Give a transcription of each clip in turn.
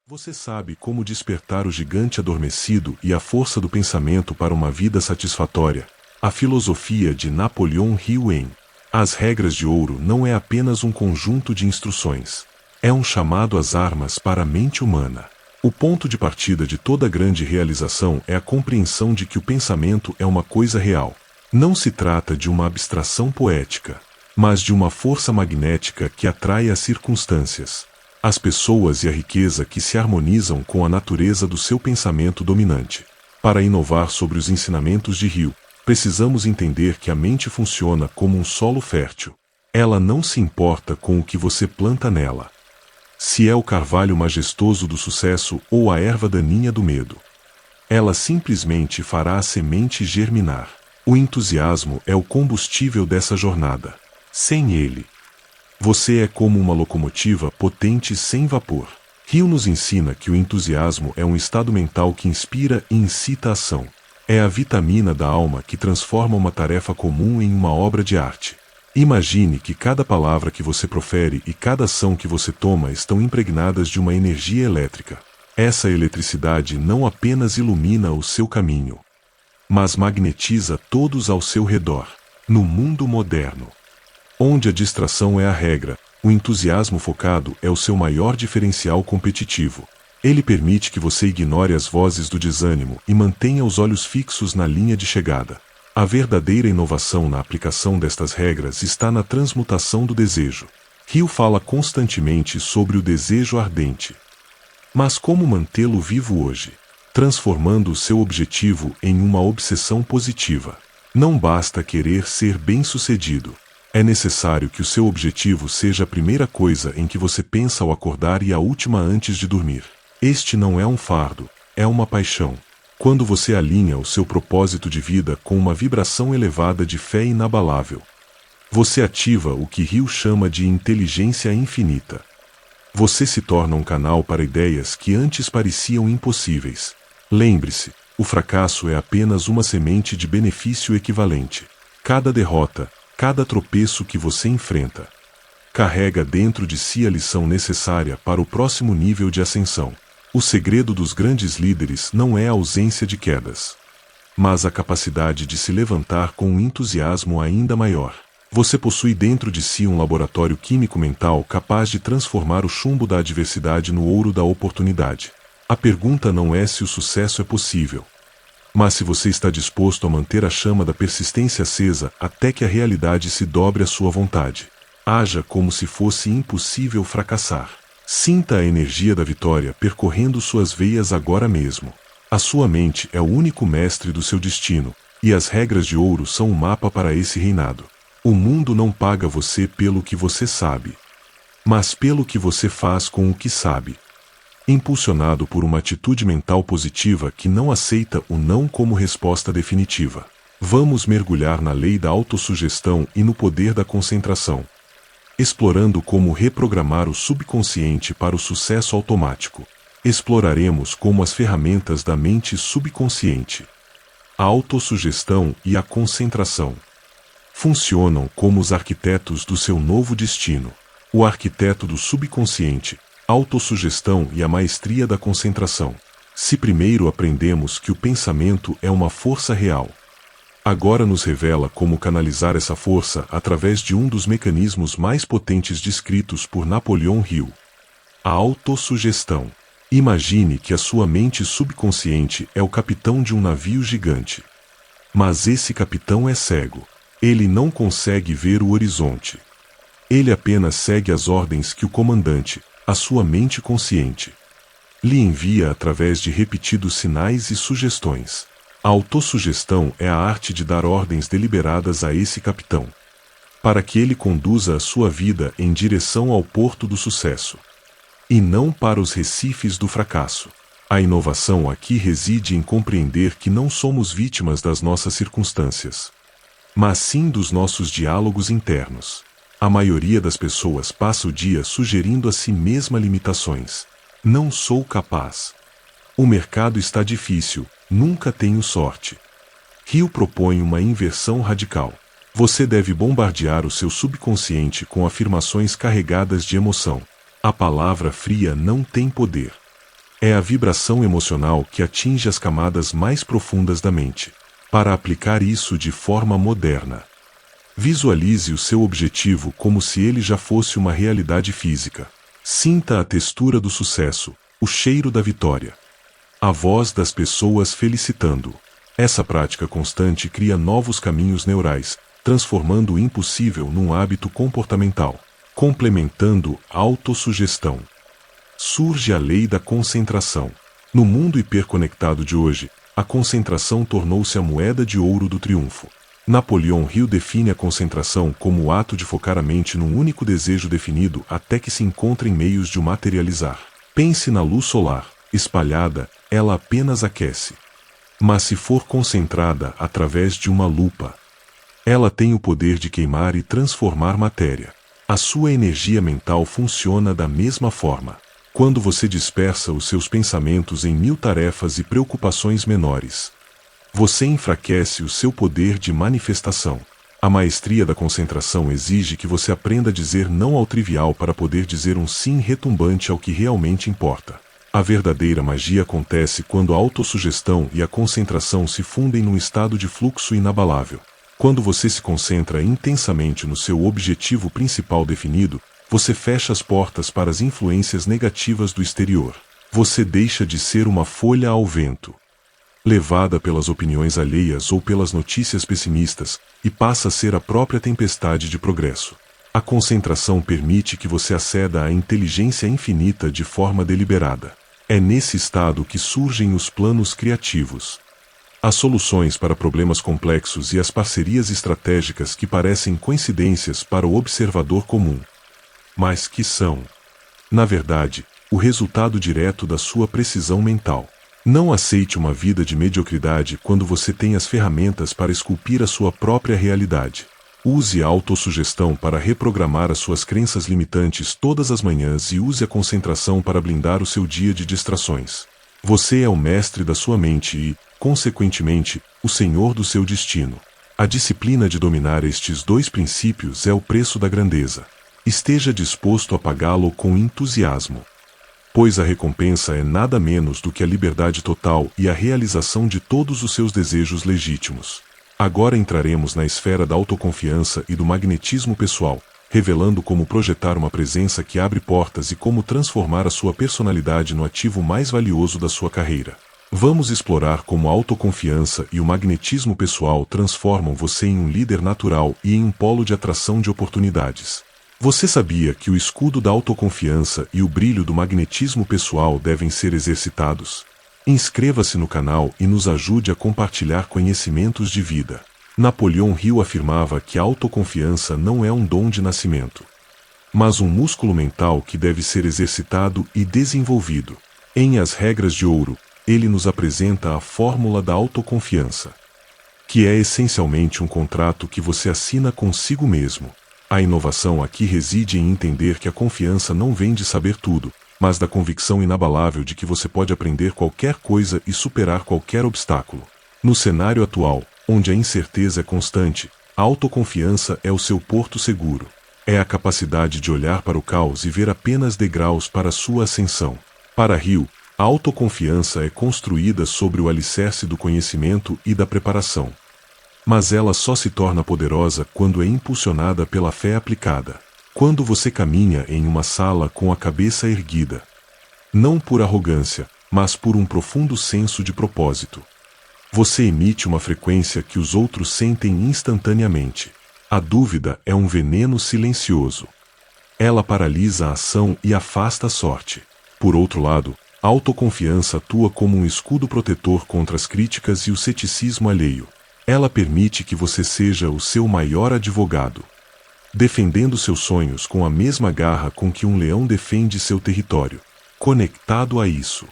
Você sabe como despertar o gigante adormecido e a força do pensamento para uma vida satisfatória? A filosofia de Napoleon Hill em As Regras de Ouro não é apenas um conjunto de instruções. É um chamado às armas para a mente humana. O ponto de partida de toda grande realização é a compreensão de que o pensamento é uma coisa real. Não se trata de uma abstração poética, mas de uma força magnética que atrai as circunstâncias, as pessoas e a riqueza que se harmonizam com a natureza do seu pensamento dominante. Para inovar sobre os ensinamentos de Hill, precisamos entender que a mente funciona como um solo fértil. Ela não se importa com o que você planta nela. Se é o carvalho majestoso do sucesso ou a erva daninha do medo. Ela simplesmente fará a semente germinar. O entusiasmo é o combustível dessa jornada. Sem ele, você é como uma locomotiva potente sem vapor. Hill nos ensina que o entusiasmo é um estado mental que inspira e incita a ação. É a vitamina da alma que transforma uma tarefa comum em uma obra de arte. Imagine que cada palavra que você profere e cada ação que você toma estão impregnadas de uma energia elétrica. Essa eletricidade não apenas ilumina o seu caminho, mas magnetiza todos ao seu redor. No mundo moderno, onde a distração é a regra, o entusiasmo focado é o seu maior diferencial competitivo. Ele permite que você ignore as vozes do desânimo e mantenha os olhos fixos na linha de chegada. A verdadeira inovação na aplicação destas regras está na transmutação do desejo. Hill fala constantemente sobre o desejo ardente. Mas como mantê-lo vivo hoje? Transformando o seu objetivo em uma obsessão positiva. Não basta querer ser bem-sucedido. É necessário que o seu objetivo seja a primeira coisa em que você pensa ao acordar e a última antes de dormir. Este não é um fardo, é uma paixão. Quando você alinha o seu propósito de vida com uma vibração elevada de fé inabalável, você ativa o que Hill chama de inteligência infinita. Você se torna um canal para ideias que antes pareciam impossíveis. Lembre-se, o fracasso é apenas uma semente de benefício equivalente. Cada derrota, cada tropeço que você enfrenta, carrega dentro de si a lição necessária para o próximo nível de ascensão. O segredo dos grandes líderes não é a ausência de quedas, mas a capacidade de se levantar com um entusiasmo ainda maior. Você possui dentro de si um laboratório químico mental capaz de transformar o chumbo da adversidade no ouro da oportunidade. A pergunta não é se o sucesso é possível, mas se você está disposto a manter a chama da persistência acesa até que a realidade se dobre à sua vontade. Haja como se fosse impossível fracassar. Sinta a energia da vitória percorrendo suas veias agora mesmo. A sua mente é o único mestre do seu destino, e as regras de ouro são o mapa para esse reinado. O mundo não paga você pelo que você sabe, mas pelo que você faz com o que sabe. Impulsionado por uma atitude mental positiva que não aceita o não como resposta definitiva. Vamos mergulhar na lei da autossugestão e no poder da concentração, explorando como reprogramar o subconsciente para o sucesso automático. Exploraremos como as ferramentas da mente subconsciente, a autossugestão e a concentração, funcionam como os arquitetos do seu novo destino. O arquiteto do subconsciente, autossugestão e a maestria da concentração. Se primeiro aprendemos que o pensamento é uma força real, agora nos revela como canalizar essa força através de um dos mecanismos mais potentes descritos por Napoleon Hill: a autossugestão. Imagine que a sua mente subconsciente é o capitão de um navio gigante. Mas esse capitão é cego. Ele não consegue ver o horizonte. Ele apenas segue as ordens que o comandante, a sua mente consciente, lhe envia através de repetidos sinais e sugestões. A autossugestão é a arte de dar ordens deliberadas a esse capitão, para que ele conduza a sua vida em direção ao porto do sucesso, e não para os recifes do fracasso. A inovação aqui reside em compreender que não somos vítimas das nossas circunstâncias, mas sim dos nossos diálogos internos. A maioria das pessoas passa o dia sugerindo a si mesma limitações. Não sou capaz. O mercado está difícil, nunca tenho sorte. Hill propõe uma inversão radical. Você deve bombardear o seu subconsciente com afirmações carregadas de emoção. A palavra fria não tem poder. É a vibração emocional que atinge as camadas mais profundas da mente. Para aplicar isso de forma moderna, visualize o seu objetivo como se ele já fosse uma realidade física. Sinta a textura do sucesso, o cheiro da vitória, a voz das pessoas felicitando. Essa prática constante cria novos caminhos neurais, transformando o impossível num hábito comportamental. Complementando a autossugestão, surge a lei da concentração. No mundo hiperconectado de hoje, a concentração tornou-se a moeda de ouro do triunfo. Napoleão Hill define a concentração como o ato de focar a mente num único desejo definido até que se encontrem meios de o materializar. Pense na luz solar. Espalhada, ela apenas aquece. Mas se for concentrada através de uma lupa, ela tem o poder de queimar e transformar matéria. A sua energia mental funciona da mesma forma. Quando você dispersa os seus pensamentos em 1000 tarefas e preocupações menores, você enfraquece o seu poder de manifestação. A maestria da concentração exige que você aprenda a dizer não ao trivial para poder dizer um sim retumbante ao que realmente importa. A verdadeira magia acontece quando a autossugestão e a concentração se fundem num estado de fluxo inabalável. Quando você se concentra intensamente no seu objetivo principal definido, você fecha as portas para as influências negativas do exterior. Você deixa de ser uma folha ao vento, levada pelas opiniões alheias ou pelas notícias pessimistas, e passa a ser a própria tempestade de progresso. A concentração permite que você aceda à inteligência infinita de forma deliberada. É nesse estado que surgem os planos criativos, as soluções para problemas complexos e as parcerias estratégicas que parecem coincidências para o observador comum, mas que são, na verdade, o resultado direto da sua precisão mental. Não aceite uma vida de mediocridade quando você tem as ferramentas para esculpir a sua própria realidade. Use a autossugestão para reprogramar as suas crenças limitantes todas as manhãs e use a concentração para blindar o seu dia de distrações. Você é o mestre da sua mente e, consequentemente, o senhor do seu destino. A disciplina de dominar estes dois princípios é o preço da grandeza. Esteja disposto a pagá-lo com entusiasmo, pois a recompensa é nada menos do que a liberdade total e a realização de todos os seus desejos legítimos. Agora entraremos na esfera da autoconfiança e do magnetismo pessoal, revelando como projetar uma presença que abre portas e como transformar a sua personalidade no ativo mais valioso da sua carreira. Vamos explorar como a autoconfiança e o magnetismo pessoal transformam você em um líder natural e em um polo de atração de oportunidades. Você sabia que o escudo da autoconfiança e o brilho do magnetismo pessoal devem ser exercitados? Inscreva-se no canal e nos ajude a compartilhar conhecimentos de vida. Napoleão Hill afirmava que a autoconfiança não é um dom de nascimento, mas um músculo mental que deve ser exercitado e desenvolvido. Em As Regras de Ouro, ele nos apresenta a fórmula da autoconfiança, que é essencialmente um contrato que você assina consigo mesmo. A inovação aqui reside em entender que a confiança não vem de saber tudo, mas da convicção inabalável de que você pode aprender qualquer coisa e superar qualquer obstáculo. No cenário atual, onde a incerteza é constante, a autoconfiança é o seu porto seguro. É a capacidade de olhar para o caos e ver apenas degraus para sua ascensão. Para Hill, a autoconfiança é construída sobre o alicerce do conhecimento e da preparação. Mas ela só se torna poderosa quando é impulsionada pela fé aplicada. Quando você caminha em uma sala com a cabeça erguida, não por arrogância, mas por um profundo senso de propósito, você emite uma frequência que os outros sentem instantaneamente. A dúvida é um veneno silencioso. Ela paralisa a ação e afasta a sorte. Por outro lado, a autoconfiança atua como um escudo protetor contra as críticas e o ceticismo alheio. Ela permite que você seja o seu maior advogado, defendendo seus sonhos com a mesma garra com que um leão defende seu território. Conectado a isso,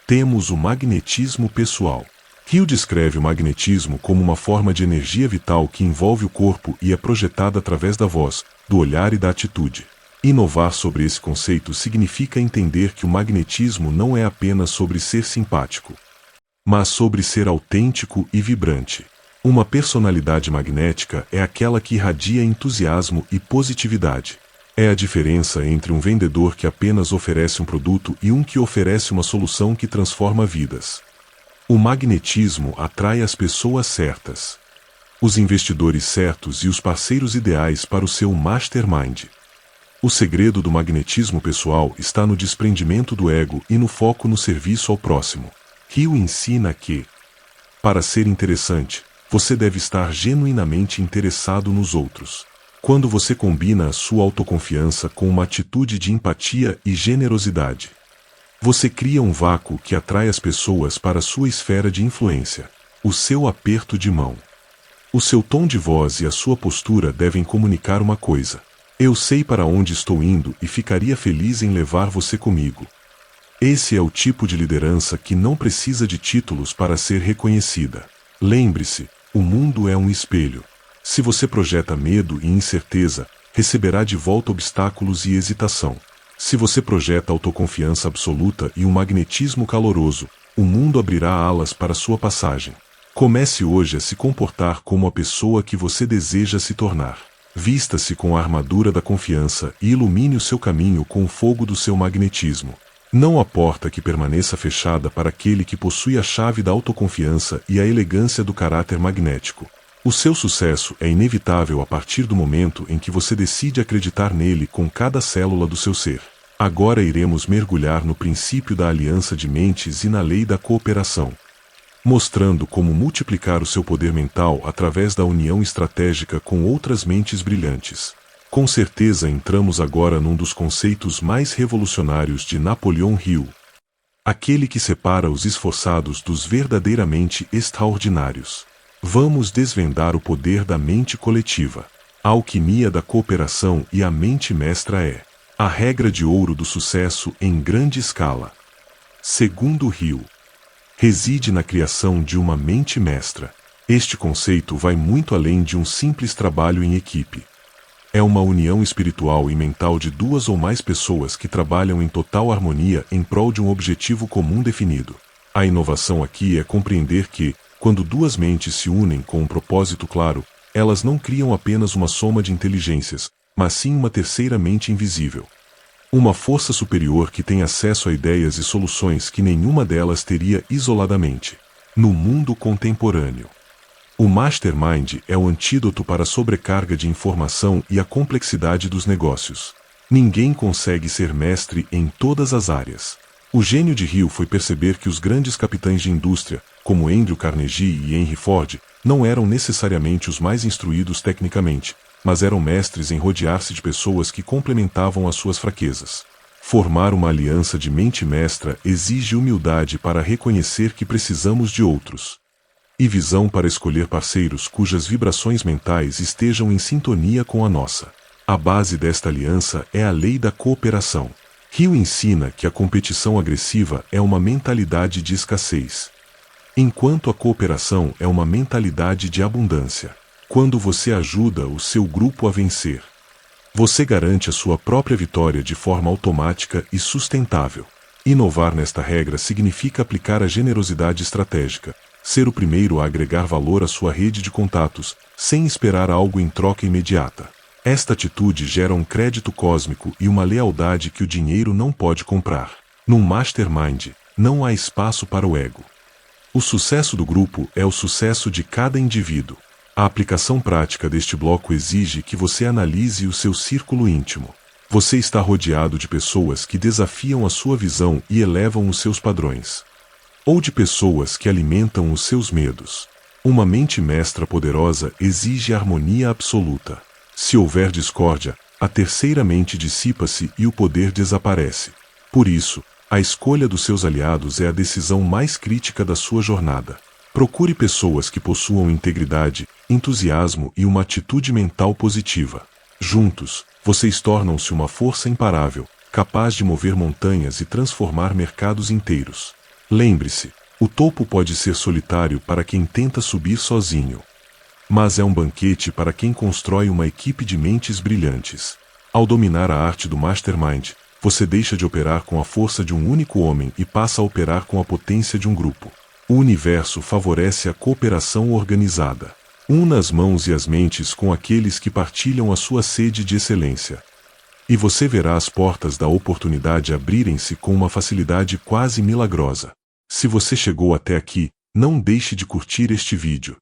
temos o magnetismo pessoal. Hill descreve o magnetismo como uma forma de energia vital que envolve o corpo e é projetada através da voz, do olhar e da atitude. Inovar sobre esse conceito significa entender que o magnetismo não é apenas sobre ser simpático, mas sobre ser autêntico e vibrante. Uma personalidade magnética é aquela que irradia entusiasmo e positividade. É a diferença entre um vendedor que apenas oferece um produto e um que oferece uma solução que transforma vidas. O magnetismo atrai as pessoas certas, os investidores certos e os parceiros ideais para o seu mastermind. O segredo do magnetismo pessoal está no desprendimento do ego e no foco no serviço ao próximo. Hill ensina que, para ser interessante, você deve estar genuinamente interessado nos outros. Quando você combina a sua autoconfiança com uma atitude de empatia e generosidade, você cria um vácuo que atrai as pessoas para a sua esfera de influência. O seu aperto de mão, o seu tom de voz e a sua postura devem comunicar uma coisa: eu sei para onde estou indo e ficaria feliz em levar você comigo. Esse é o tipo de liderança que não precisa de títulos para ser reconhecida. Lembre-se, o mundo é um espelho. Se você projeta medo e incerteza, receberá de volta obstáculos e hesitação. Se você projeta autoconfiança absoluta e um magnetismo caloroso, o mundo abrirá alas para sua passagem. Comece hoje a se comportar como a pessoa que você deseja se tornar. Vista-se com a armadura da confiança e ilumine o seu caminho com o fogo do seu magnetismo. Não há porta que permaneça fechada para aquele que possui a chave da autoconfiança e a elegância do caráter magnético. O seu sucesso é inevitável a partir do momento em que você decide acreditar nele com cada célula do seu ser. Agora iremos mergulhar no princípio da aliança de mentes e na lei da cooperação, mostrando como multiplicar o seu poder mental através da união estratégica com outras mentes brilhantes. Com certeza entramos agora num dos conceitos mais revolucionários de Napoleon Hill, aquele que separa os esforçados dos verdadeiramente extraordinários. Vamos desvendar o poder da mente coletiva. A alquimia da cooperação e a mente mestra é a regra de ouro do sucesso em grande escala. Segundo Hill, reside na criação de uma mente mestra. Este conceito vai muito além de um simples trabalho em equipe. É uma união espiritual e mental de duas ou mais pessoas que trabalham em total harmonia em prol de um objetivo comum definido. A inovação aqui é compreender que, quando duas mentes se unem com um propósito claro, elas não criam apenas uma soma de inteligências, mas sim uma terceira mente invisível. Uma força superior que tem acesso a ideias e soluções que nenhuma delas teria isoladamente. No mundo contemporâneo, o mastermind é o antídoto para a sobrecarga de informação e a complexidade dos negócios. Ninguém consegue ser mestre em todas as áreas. O gênio de Hill foi perceber que os grandes capitães de indústria, como Andrew Carnegie e Henry Ford, não eram necessariamente os mais instruídos tecnicamente, mas eram mestres em rodear-se de pessoas que complementavam as suas fraquezas. Formar uma aliança de mente mestra exige humildade para reconhecer que precisamos de outros, e visão para escolher parceiros cujas vibrações mentais estejam em sintonia com a nossa. A base desta aliança é a lei da cooperação. Hill ensina que a competição agressiva é uma mentalidade de escassez, enquanto a cooperação é uma mentalidade de abundância. Quando você ajuda o seu grupo a vencer, você garante a sua própria vitória de forma automática e sustentável. Inovar nesta regra significa aplicar a generosidade estratégica, ser o primeiro a agregar valor à sua rede de contatos, sem esperar algo em troca imediata. Esta atitude gera um crédito cósmico e uma lealdade que o dinheiro não pode comprar. Num mastermind, não há espaço para o ego. O sucesso do grupo é o sucesso de cada indivíduo. A aplicação prática deste bloco exige que você analise o seu círculo íntimo. Você está rodeado de pessoas que desafiam a sua visão e elevam os seus padrões, ou de pessoas que alimentam os seus medos. Uma mente mestra poderosa exige harmonia absoluta. Se houver discórdia, a terceira mente dissipa-se e o poder desaparece. Por isso, a escolha dos seus aliados é a decisão mais crítica da sua jornada. Procure pessoas que possuam integridade, entusiasmo e uma atitude mental positiva. Juntos, vocês tornam-se uma força imparável, capaz de mover montanhas e transformar mercados inteiros. Lembre-se, o topo pode ser solitário para quem tenta subir sozinho, mas é um banquete para quem constrói uma equipe de mentes brilhantes. Ao dominar a arte do mastermind, você deixa de operar com a força de um único homem e passa a operar com a potência de um grupo. O universo favorece a cooperação organizada. Una as mãos e as mentes com aqueles que partilham a sua sede de excelência. E você verá as portas da oportunidade abrirem-se com uma facilidade quase milagrosa. Se você chegou até aqui, não deixe de curtir este vídeo.